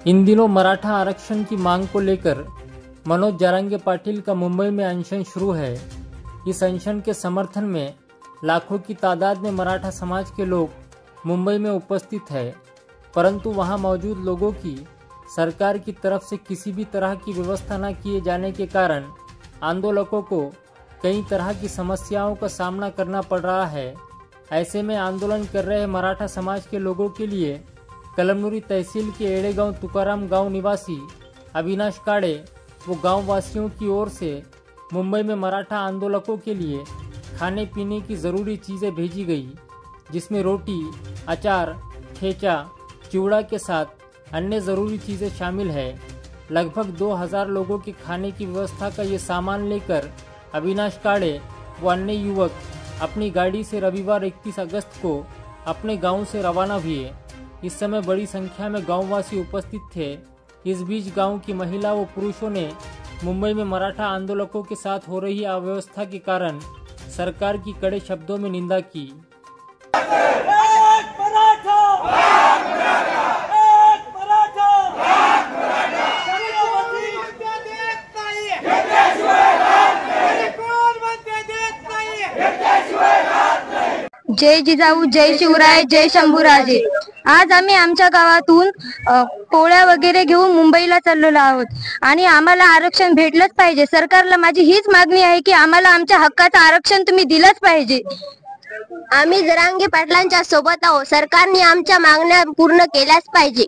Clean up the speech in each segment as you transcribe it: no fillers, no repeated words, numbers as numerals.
In दिनों मराठा आरक्षण की मांग को लेकर मनोज जारंगे पाटिल का मुंबई में अनशन शुरू है। इस अनशन के समर्थन में लाखों की तादाद में मराठा समाज के लोग मुंबई में उपस्थित है, परंतु वहां मौजूद लोगों की सरकार की तरफ से किसी भी तरह की व्यवस्था न किए जाने के कारण आंदोलकों को कई तरह की समस्याओं का सामना करना पड़ रहा है। ऐसे में आंदोलन कर रहे मराठा समाज के लोगों के लिए कलमनुरी तहसील के एड़ेगांव तुकाराम गांव निवासी अविनाश काड़े वो गांव वासियों की ओर से मुंबई में मराठा आंदोलकों के लिए खाने पीने की ज़रूरी चीज़ें भेजी गई, जिसमें रोटी, अचार, ठेचा, चिवड़ा के साथ अन्य ज़रूरी चीज़ें शामिल है। लगभग 2000 लोगों के खाने की व्यवस्था का ये सामान लेकर अविनाश काड़े व अन्य युवक अपनी गाड़ी से रविवार 31 अगस्त को अपने गांव से रवाना हुए। इस समय बड़ी संख्या में गांववासी उपस्थित थे। इस बीच गांव की महिला व पुरुषों ने मुंबई में मराठा आंदोलकों के साथ हो रही अव्यवस्था के कारण सरकार की कड़े शब्दों में निंदा की। जय जिजाऊ, जय शिवराय, जय शंभूराजे। आज आम्ही आमच्या गावातून पोळ्या वगैरे घेऊन मुंबईला चाललेलो आहोत आणि आम्हाला आरक्षण भेटलंच पाहिजे। सरकारला माझी हीच मागणी आहे की आम्हाला आमच्या हक्काचं आरक्षण तुम्ही दिलंच पाहिजे। आम्ही जरांगे पाटलांच्या सोबत आहोत, सरकारने आमच्या मागण्या पूर्ण केल्याच पाहिजे।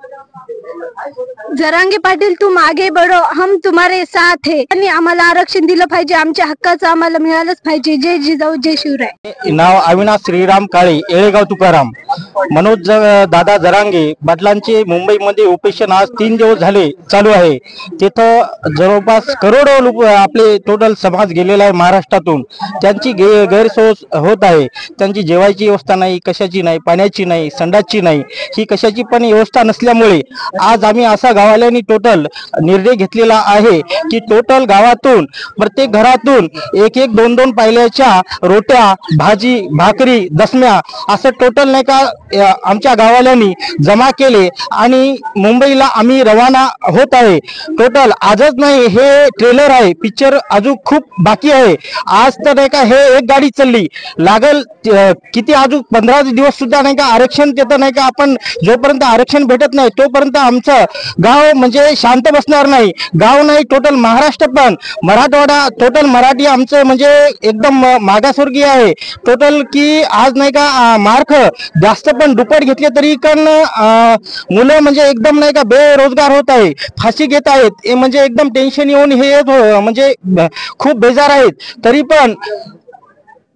जरांगे पाटील तुम आगे बढ़ो, हम तुम्हारे साथ है। आणि आम्हाला आरक्षण दिलं पाहिजे, आमच्या हक्काचं आम्हाला मिळालंच पाहिजे। जय जिजाऊ, जय शिवराय। नाव अविनाश श्रीराम काळे, एळेगाव तुकाराम। मनोज दादा जरांगे पाटलांचे मुंबईमध्ये उपोषण आज 3 दिवस झाले चालू आहे। तिथं जवळपास करोडो लोक आपले टोटल समाज गेलेला आहे महाराष्ट्रातून। त्यांची गैरसोय होत आहे। त्यांची जेवायची व्यवस्था नाही, कशाची नाही, पाण्याची नाही, संडासची नाही, ही कशाची पण व्यवस्था नसल्यामुळे आज आम्ही असा गावाल्यांनी टोटल निर्णय घेतलेला आहे की टोटल गावातून प्रत्येक घरातून 1-1, 2-2 पायल्याच्या रोट्या, भाजी, भाकरी, दसम्या असं टोटल नाही का आमच्या गावाल्यांनी जमा केले आणि मुंबईला आम्ही रवाना होत आहे। टोटल आजच नाही, हे ट्रेलर आहे, पिक्चर अजून खूप बाकी आहे। आज तर नाही का हे एक गाडी चालली, लागल किती अजून 15 दिवस सुद्धा नाही का आरक्षण देतं नाही का आपण जोपर्यंत आरक्षण भेटत नाही तोपर्यंत आमचं गाव म्हणजे शांत बसणार नाही। गाव नाही, टोटल महाराष्ट्र पण मराठवाडा टोटल मराठी आमचं म्हणजे एकदम मागासवर्गीय आहे टोटल की आज नाही का मार्क जास्त पण दुप्पट घेतले तरी पण मुलं म्हणजे एकदम नाही का बेरोजगार होत आहे, फाशी घेत आहेत। हे म्हणजे एकदम टेन्शन येऊन हे म्हणजे खूप बेजार आहेत। तरी पण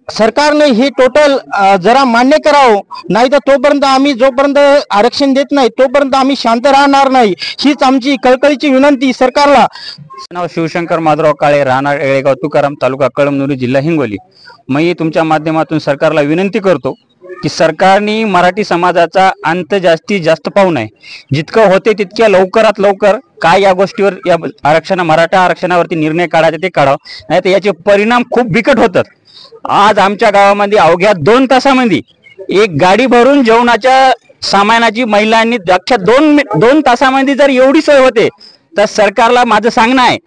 सरकारने हे टोटल जरा मान्य करावं, नाही तर तोपर्यंत आम्ही जोपर्यंत आरक्षण देत नाही तोपर्यंत आम्ही शांत राहणार नाही। हीच आमची कळकळीची विनंती सरकारला। नाव शिवशंकर माधवराव काळे, राहणार एळेगाव तुकाराम, तालुका कळमनुरी, जिल्हा हिंगोली। मी तुमच्या माध्यमातून सरकारला विनंती करतो की सरकारने मराठी समाजाचा अंत जास्तीत जास्त पाहू नये। जितकं होते तितक्या लवकरात लवकर काय या गोष्टीवर या मराठा आरक्षणावरती निर्णय काढायचा ते काढावं, नाही तर याचे परिणाम खूप बिकट होतात। आज आमच्या गावामध्ये अवघ्या 2 तासामध्ये एक गाडी भरून जेवणाच्या सामानाची महिलांनी अख्ख्या 2 तासामध्ये जर एवढी सोय होते तर सरकारला माझं सांगणं आहे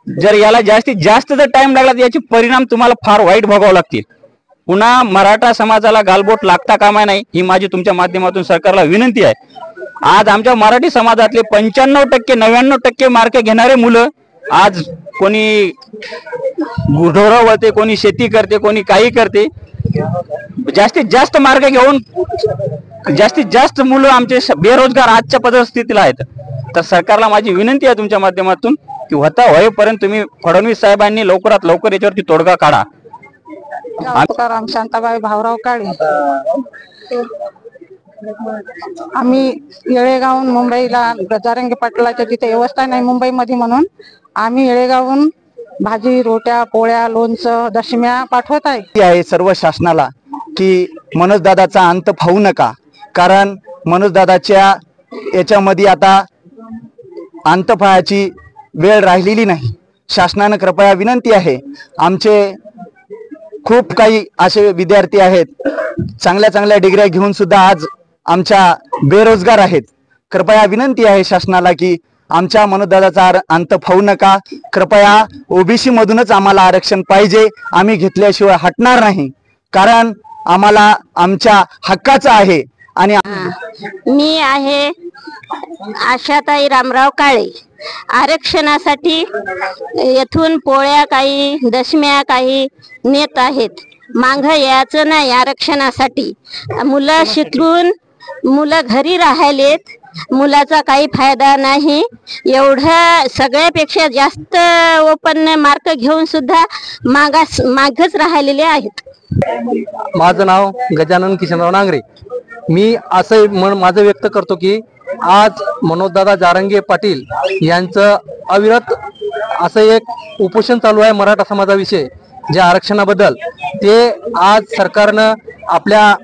जर याला जास्तीत जास्त जर टाइम लागला तर याचे परिणाम तुम्हाला फार वाईट भोगावे लागतील। पुन्हा मराठा समाजाला गालबोट लागता कामा नाही, ही माझी तुमच्या माध्यमातून सरकारला विनंती आहे। आज आमच्या मराठी समाजातले 95% 99% मार्क घेणारे मुलं आज कोणी ढोरं वळते, कोणी शेती करते, कोणी काही करते, जास्तीत जास्त मार्क घेऊन जास्तीत जास्त मुलं आमचे बेरोजगार आजच्या परिस्थितीला आहेत। तर सरकारला माझी विनंती आहे तुमच्या माध्यमातून की होईपर्यंत तुम्ही फडणवीस साहेबांनी लवकरात लवकर याच्यावरती तोडगा काढा। तुकाराम शांताबाई भाऊराव काळे, आम्ही येळेगावून मुंबईला जरांगे पाटलाच्या तिथे व्यवस्था नाही मुंबईमध्ये म्हणून आम्ही येळेगावून भाजी, रोट्या, पोळ्या, लोणचं, दशम्या पाठवत आहे सर्व शासनाला की मनोज दादाचा अंत पाहू नका, कारण मनोज दादाच्या याच्यामध्ये आता अंत पाहायची वेळ राहिलेली नाही। शासनाने कृपया विनंती आहे, आमचे खूप काही असे विद्यार्थी आहेत चांगल्या चांगल्या डिग्र्या घेऊन सुद्धा आज आमच्या बेरोजगार आहेत। कृपया विनंती आहे शासनाला की आमच्या मनोदादाचा अंत फावू नका. कृपया ओबीसी मधूनच आम्हाला आरक्षण पाहिजे. आम्ही घेतल्याशिवाय हटणार नाही, कारण आम्हाला आमच्या हक्काचं आहे. आणि मी आहे आशाताई रामराव काळे. आरक्षणासाठी येथून पोळ्या काही दशम्या काही नेत आहेत. मांग यायचं नाही आरक्षणासाठी. मुलं शिकून मुलं घरी राहिलेत, मुलाचा काही फायदा नाही. एवढं सगळ्यापेक्षा जास्त ओपन मार्क घेऊन सुद्धा मागच राहिलेले आहेत. माझं नाव गजानन किशनराव नांगरे. मी असं माझं व्यक्त करतो की आज मनोजदादा जारंगे पाटील यांचं अविरत असं एक उपोषण चालू आहे मराठा समाजाविषयी, जे आरक्षणाबद्दल. ते आज सरकारनं आपल्या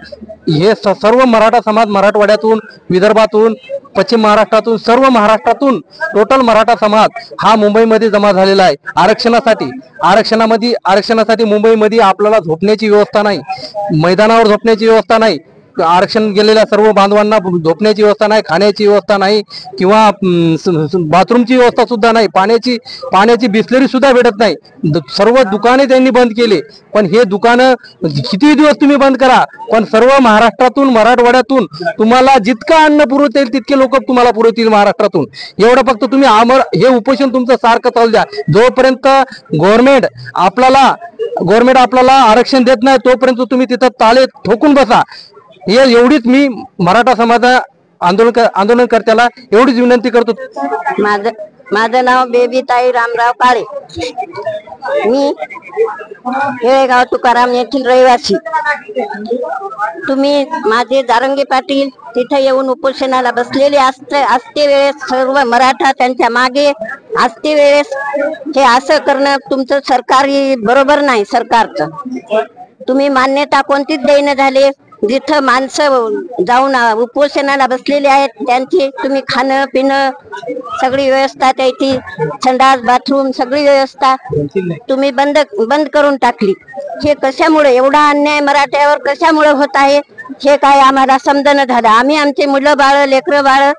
हे सर्व मराठा समाज मराठवाड्यातून, विदर्भातून, पश्चिम महाराष्ट्रातून, सर्व महाराष्ट्रातून टोटल मराठा समाज हा मुंबईमध्ये जमा झालेला आहे आरक्षणासाठी. आरक्षणासाठी मुंबईमध्ये आपल्याला झोपण्याची व्यवस्था नाही, मैदानावर झोपण्याची व्यवस्था नाही, आरक्षण गेलेल्या सर्व बांधवांना झोपण्याची व्यवस्था नाही, खाण्याची व्यवस्था नाही, किंवा बाथरूमची व्यवस्था सुद्धा नाही, पाण्याची बिस्लरी सुद्धा भेटत नाही. सर्व दुकाने त्यांनी बंद केले. पण हे दुकानं किती दिवस तुम्ही बंद करा, पण सर्व महाराष्ट्रातून मराठवाड्यातून तुम्हाला जितकं अन्न पुरवतील तितके लोक तुम्हाला पुरवतील महाराष्ट्रातून. एवढं फक्त तुम्ही हे उपोषण तुमचं सारखं चालू द्या. जोपर्यंत गव्हर्नमेंट आपल्याला आरक्षण देत नाही तोपर्यंत तुम्ही तिथं ताले ठोकून बसा. एवढीच मी मराठा समाज आंदोलनकर्त्याला एवढीच विनंती करतो. माझं नाव बेबीताई रामराव काळे. मी हेळेगाव तुकाराम येथील रहिवासी. तुम्ही माझे जारंगे पाटील तिथे येऊन उपोषणाला बसलेले असते वेळेस सर्व मराठा त्यांच्या मागे असते वेळेस हे असं करणं तुमचं सरकारी बरोबर नाही. सरकारचं तुम्ही मान्यता कोणतीच देईना झाले. जिथं माणसं जाऊन उपोषणाला बसलेले आहेत त्यांची तुम्ही खाणं पिणं सगळी व्यवस्था, त्याची संडास बाथरूम सगळी व्यवस्था तुम्ही बंद करून टाकली. हे कशामुळे एवढा अन्याय मराठ्यावर कशामुळे होत आहे हे काय आम्हाला समजणं झालं. आम्ही आमचे मुलं बाळ लेकरं बाळ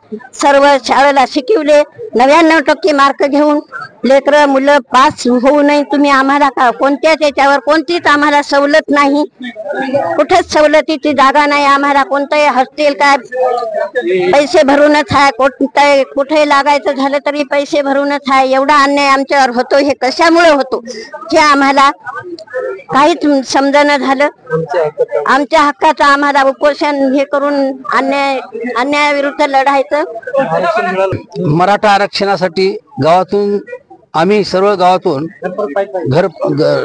सर्व शाळेला शिकवले, 99% मार्क घेऊन लेकरं मुलं पास होऊ नये. तुम्ही आम्हाला कोणत्याच याच्यावर कोणतीच आम्हाला सवलत नाही, कुठेच सवलतीची जागा नाही. आम्हाला कोणतंही हॉस्टेल काय पैसे भरूनच आहे, कुठे लागायचं झालं तरी पैसे भरूनच आहे. एवढा अन्याय आमच्यावर होतो. हे कशामुळे होतो हे आम्हाला काहीच समजणं झालं. आमच्या हक्काचं आम्हाला उपोषण हे करून अन्यायाविरुद्ध लढायचं. मराठा आरक्षणासाठी गावातून आम्ही सर्व गावातून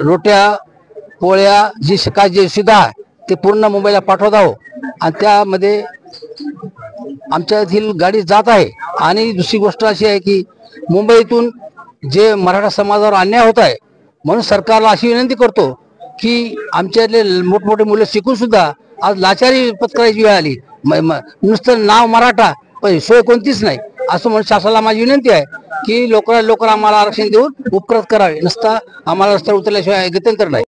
रोट्या पोळ्या जे सुद्धा आहे ते पूर्ण मुंबईला पाठवत आहोत. आणि त्यामध्ये आमच्या येथील गाडी जात आहे. आणि दुसरी गोष्ट अशी आहे की मुंबईतून जे मराठा समाजावर अन्याय होत आहे म्हणून सरकारला अशी विनंती करतो की आमच्यातले मोठमोठे मुलं शिकून सुद्धा आज लाचारी पत्करायची वेळ आली. नुसतं नाव मराठा पण सोय कोणतीच नाही असं म्हणून शासनाला माझी विनंती आहे की लवकरात लवकर आम्हाला आरक्षण देऊन उपकार करावे. नसता आम्हाला रस्त्यावर उतरल्याशिवाय गत्यंतर नाही.